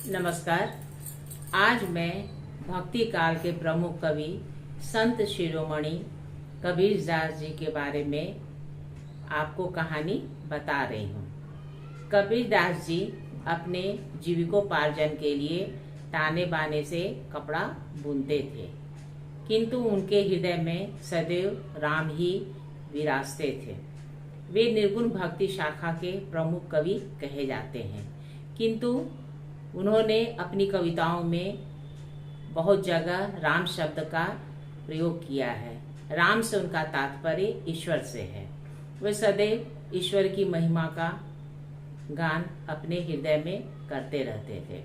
नमस्कार। आज मैं भक्ति काल के प्रमुख कवि संत शिरोमणि कबीर दास जी के बारे में आपको कहानी बता रही हूँ। कबीर दास जी अपने जीविकोपार्जन के लिए ताने बाने से कपड़ा बुनते थे, किंतु उनके हृदय में सदैव राम ही विराजते थे। वे निर्गुण भक्ति शाखा के प्रमुख कवि कहे जाते हैं, किंतु उन्होंने अपनी कविताओं में बहुत जगह राम शब्द का प्रयोग किया है। राम से उनका तात्पर्य ईश्वर से है। वे सदैव ईश्वर की महिमा का गान अपने हृदय में करते रहते थे।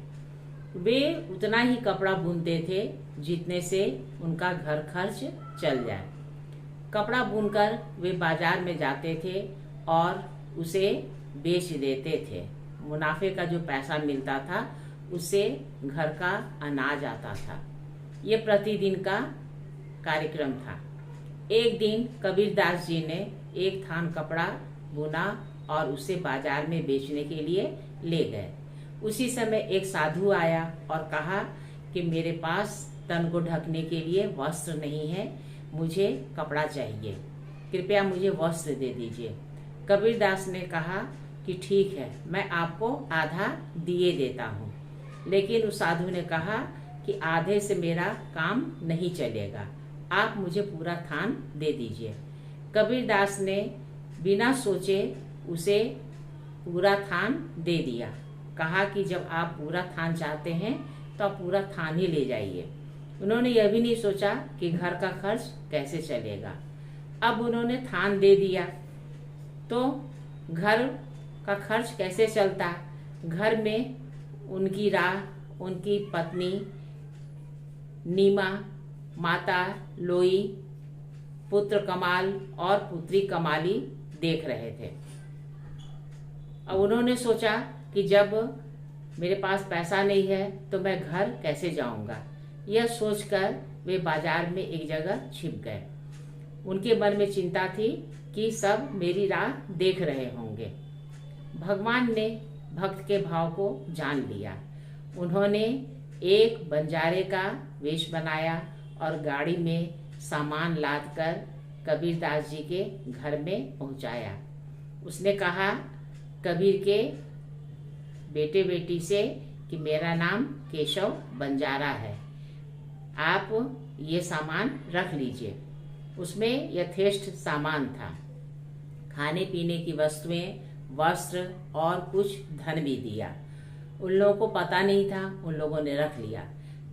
वे उतना ही कपड़ा बुनते थे जितने से उनका घर खर्च चल जाए। कपड़ा बुनकर वे बाजार में जाते थे और उसे बेच देते थे। मुनाफे का जो पैसा मिलता था उससे घर का अनाज आता था। ये प्रतिदिन का कार्यक्रम था। एक दिन कबीर दास जी ने एक थान कपड़ा बुना और उसे बाजार में बेचने के लिए ले गए। उसी समय एक साधु आया और कहा कि मेरे पास तन को ढकने के लिए वस्त्र नहीं है, मुझे कपड़ा चाहिए, कृपया मुझे वस्त्र दे दीजिए। कबीर दास ने कहा कि ठीक है, मैं आपको आधा दिए देता हूँ। लेकिन उस साधु ने कहा कि आधे से मेरा काम नहीं चलेगा, आप मुझे पूरा थान दे दीजिए। कबीर दास ने बिना सोचे उसे पूरा थान दे दिया। कहा कि जब आप पूरा थान चाहते हैं तो आप पूरा थान ही ले जाइए। उन्होंने यह भी नहीं सोचा कि घर का खर्च कैसे चलेगा। अब उन्होंने थान दे दिया तो घर का खर्च कैसे चलता। घर में उनकी राह उनकी पत्नी नीमा, माता लोई, पुत्र कमाल और पुत्री कमाली देख रहे थे। अब उन्होंने सोचा कि जब मेरे पास पैसा नहीं है तो मैं घर कैसे जाऊंगा। यह सोचकर वे बाजार में एक जगह छिप गए। उनके मन में चिंता थी कि सब मेरी राह देख रहे होंगे। भगवान ने भक्त के भाव को जान लिया। उन्होंने एक बंजारे का वेश बनाया और गाड़ी में सामान लादकर कबीर दास जी के घर में पहुंचाया। उसने कहा कबीर के बेटे बेटी से कि मेरा नाम केशव बंजारा है, आप ये सामान रख लीजिए। उसमें यथेष्ट सामान था, खाने पीने की वस्तुएं, वस्त्र और कुछ धन भी दिया। उन लोगों को पता नहीं था, उन लोगों ने रख लिया।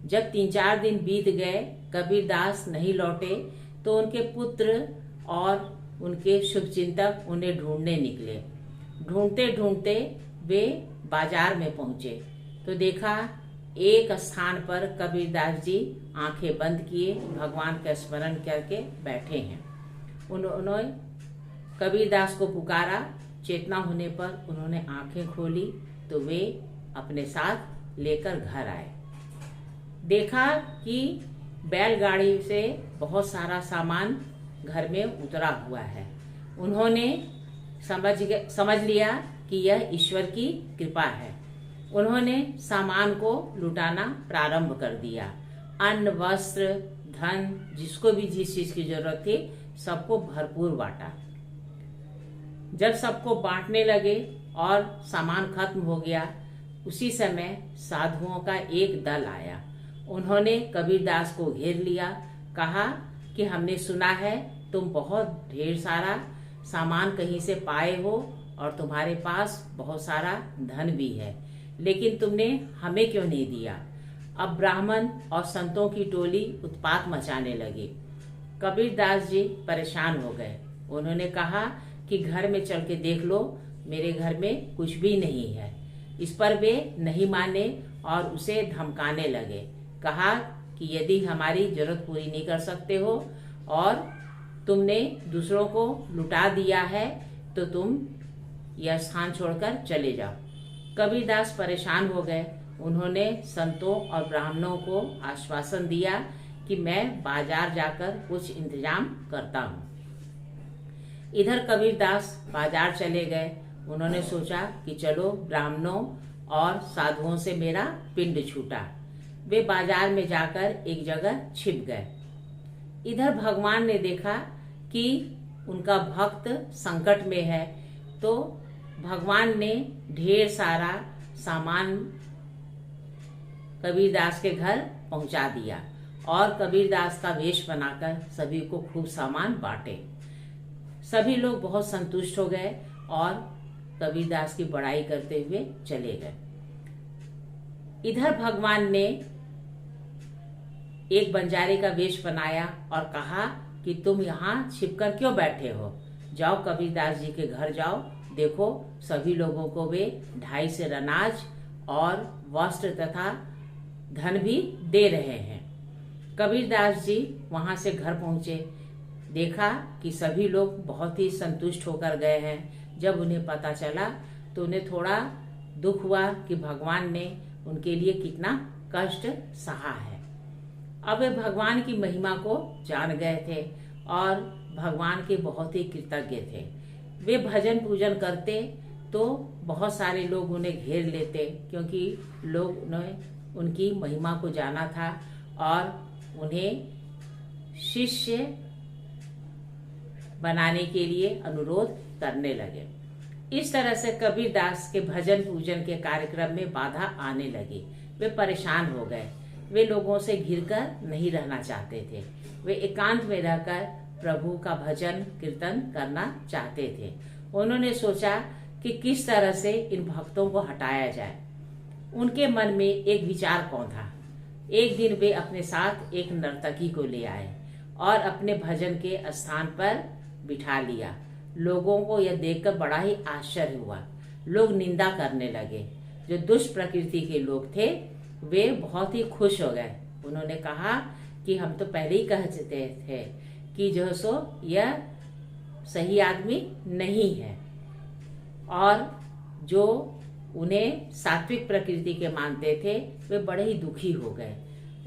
जब 3-4 दिन बीत गए, कबीर दास नहीं लौटे तो उनके पुत्र और उनके शुभचिंतक उन्हें ढूंढने निकले। ढूंढते ढूंढते वे बाजार में पहुंचे तो देखा एक स्थान पर कबीर दास जी आंखें बंद किए भगवान का स्मरण करके बैठे हैं। उन्होंने कबीर दास को पुकारा। चेतना होने पर उन्होंने आंखें खोली तो वे अपने साथ लेकर घर आए। देखा कि बैलगाड़ी से बहुत सारा सामान घर में उतरा हुआ है। उन्होंने समझ लिया कि यह ईश्वर की कृपा है। उन्होंने सामान को लुटाना प्रारंभ कर दिया। अन्न, वस्त्र, धन, जिसको भी जिस चीज की जरूरत थी सबको भरपूर बांटा। जब सबको बांटने लगे और सामान खत्म हो गया, उसी समय साधुओं का एक दल आया। उन्होंने कबीर दास को घेर लिया। कहा कि हमने सुना है तुम बहुत ढेर सारा सामान कहीं से पाए हो और तुम्हारे पास बहुत सारा धन भी है, लेकिन तुमने हमें क्यों नहीं दिया। अब ब्राह्मण और संतों की टोली उत्पात मचाने लगी। कबीर दास जी परेशान हो गए। उन्होंने कहा कि घर में चल के देख लो, मेरे घर में कुछ भी नहीं है। इस पर वे नहीं माने और उसे धमकाने लगे। कहा कि यदि हमारी जरूरत पूरी नहीं कर सकते हो और तुमने दूसरों को लुटा दिया है तो तुम यह स्थान छोड़कर चले जाओ। कबीर दास परेशान हो गए। उन्होंने संतों और ब्राह्मणों को आश्वासन दिया कि मैं बाजार जाकर कुछ इंतजाम करता हूँ। इधर कबीर दास बाजार चले गए। उन्होंने सोचा कि चलो ब्राह्मणों और साधुओं से मेरा पिंड छूटा। वे बाजार में जाकर एक जगह छिप गए। इधर भगवान ने देखा कि उनका भक्त संकट में है, तो भगवान ने ढेर सारा सामान कबीरदास के घर पहुंचा दिया और कबीरदास का वेश बनाकर सभी को खूब सामान बांटे। सभी लोग बहुत संतुष्ट हो गए और कबीरदास की बड़ाई करते हुए चले गए। इधर भगवान ने एक बंजारे का वेश बनाया और कहा कि तुम यहाँ छिपकर क्यों बैठे हो, जाओ कबीरदास जी के घर जाओ, देखो सभी लोगों को वे 2.5 सेर अनाज और वस्त्र तथा धन भी दे रहे हैं। कबीरदास जी वहां से घर पहुंचे, देखा कि सभी लोग बहुत ही संतुष्ट होकर गए हैं। जब उन्हें पता चला तो उन्हें थोड़ा दुख हुआ कि भगवान ने उनके लिए कितना कष्ट सहा है। अब वे भगवान की महिमा को जान गए थे और भगवान के बहुत ही कृतज्ञ थे। वे भजन पूजन करते तो बहुत सारे लोग उन्हें घेर लेते, क्योंकि लोग ने उनकी महिमा को जाना था और उन्हें शिष्य बनाने के लिए अनुरोध करने लगे। इस तरह से कबीरदास के भजन पूजन के कार्यक्रम में बाधा आने लगी। वे परेशान हो गए। वे लोगों से घिरकर नहीं रहना चाहते थे। वे एकांत में रहकर प्रभु का भजन कीर्तन करना चाहते थे। उन्होंने सोचा कि किस तरह से इन भक्तों को हटाया जाए। उनके मन में एक विचार कौंधा। एक दिन वे अपने साथ एक नर्तकी को ले आए और अपने भजन के स्थान पर बिठा लिया। लोगों को यह देखकर बड़ा ही आश्चर्य हुआ। लोग निंदा करने लगे। जो दुष्ट प्रकृति के लोग थे वे बहुत ही खुश हो गए। उन्होंने कहा कि हम तो पहले ही कह चुके थे कि जो सो यह सही आदमी नहीं है, और जो उन्हें सात्विक प्रकृति के मानते थे वे बड़े ही दुखी हो गए।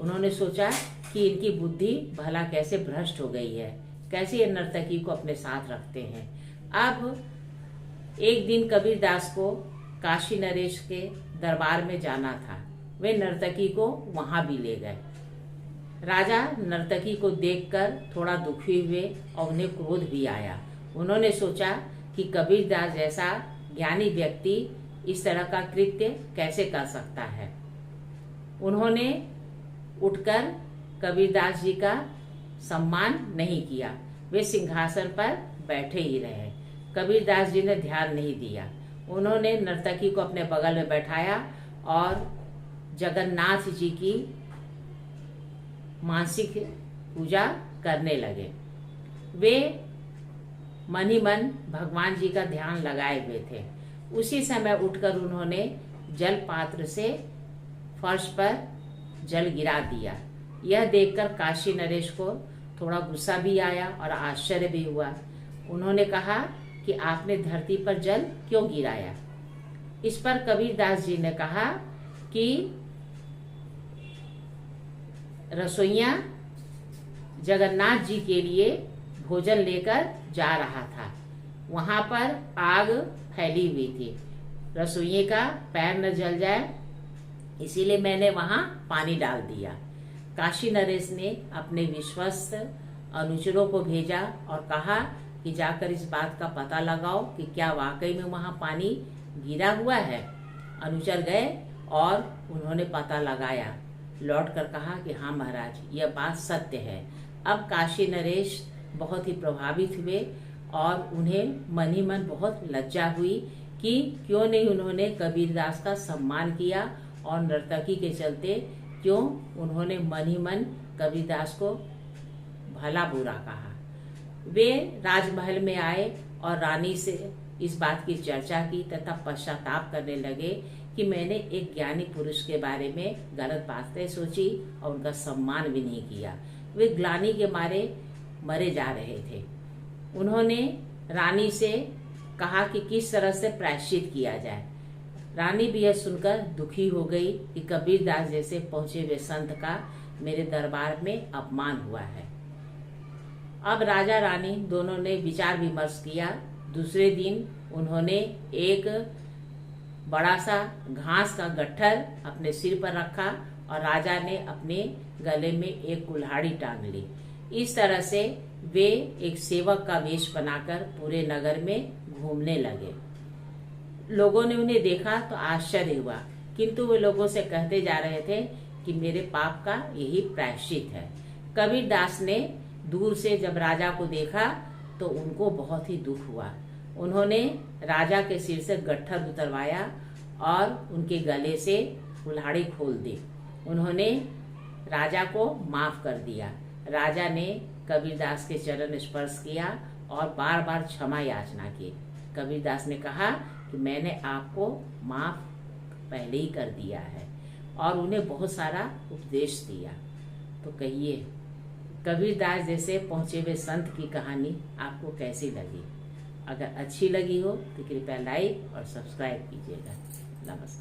उन्होंने सोचा कि इनकी बुद्धि भला कैसे भ्रष्ट हो गई है, कैसे ये नर्तकी को अपने साथ रखते हैं। अब एक दिन कबीरदास को काशी नरेश के दरबार में जाना था। वे नर्तकी को वहां भी ले गए। राजा नर्तकी को देखकर थोड़ा दुखी हुए और उन्हें क्रोध भी आया। उन्होंने सोचा कि कबीरदास जैसा ज्ञानी व्यक्ति इस तरह का कृत्य कैसे कर सकता है। उन्होंने उठकर कबीरदास जी का सम्मान नहीं किया। वे सिंहासन पर बैठे ही रहे। कबीरदास जी ने ध्यान नहीं दिया। उन्होंने नर्तकी को अपने बगल में बैठाया और जगन्नाथ जी की मानसिक पूजा करने लगे। वे मन ही मन भगवान जी का ध्यान लगाए हुए थे। उसी समय उठकर उन्होंने जल पात्र से फर्श पर जल गिरा दिया। यह देखकर काशी नरेश को थोड़ा गुस्सा भी आया और आश्चर्य भी हुआ। उन्होंने कहा कि आपने धरती पर जल क्यों गिराया। इस पर कबीरदास जी ने कहा कि रसोइया जगन्नाथ जी के लिए भोजन लेकर जा रहा था। वहां पर आग फैली हुई थी। रसोइये का पैर न जल जाए इसीलिए मैंने वहां पानी डाल दिया। काशी नरेश ने अपने विश्वस्त अनुचरों को भेजा और कहा कि जाकर इस बात का पता लगाओ कि क्या वाकई में वहां पानी गिरा हुआ है। अनुचर गए और उन्होंने पता लगाया। लौट कर कहा कि हाँ महाराज, यह बात सत्य है। अब काशी नरेश बहुत ही प्रभावित हुए और उन्हें मन ही मन बहुत लज्जा हुई कि क्यों नहीं उन्होंने कबीरदास का सम्मान किया और नर्तकी के चलते क्यों उन्होंने मन ही मन कबीरदास को भला बुरा कहा। वे राजमहल में आए और रानी से इस बात की चर्चा की तथा पश्चाताप करने लगे कि मैंने एक ज्ञानी पुरुष के बारे में गलत बातें सोची और उनका सम्मान भी नहीं किया। वे ग्लानि के मारे मरे जा रहे थे। उन्होंने रानी से कहा कि किस तरह से प्रायश्चित किया जाए। रानी भी यह सुनकर दुखी हो गई कि कबीरदास जैसे पहुंचे हुए संत का मेरे दरबार में अपमान हुआ है। अब राजा रानी दोनों ने विचार विमर्श किया। दूसरे दिन उन्होंने एक बड़ा सा घास का गट्ठर अपने सिर पर रखा और राजा ने अपने गले में एक कुल्हाड़ी टांग ली। इस तरह से वे एक सेवक का वेश बनाकर पूरे नगर में घूमने लगे। लोगों ने उन्हें देखा तो आश्चर्य हुआ, किंतु वे लोगों से कहते जा रहे थे कि मेरे पाप का यही प्रायश्चित है। कबीरदास ने दूर से जब राजा को देखा तो उनको बहुत ही दुख हुआ। उन्होंने राजा के सिर से गट्ठर उतरवाया और उनके गले से कुल्हाड़ी खोल दी। उन्होंने राजा को माफ कर दिया। राजा ने कबीरदास के चरण स्पर्श किया और बार बार क्षमा याचना की। कबीरदास ने कहा कि मैंने आपको माफ पहले ही कर दिया है, और उन्हें बहुत सारा उपदेश दिया। तो कहिए, कबीरदास जैसे पहुंचे हुए संत की कहानी आपको कैसी लगी? अगर अच्छी लगी हो तो कृपया लाइक और सब्सक्राइब कीजिएगा। नमस्कार।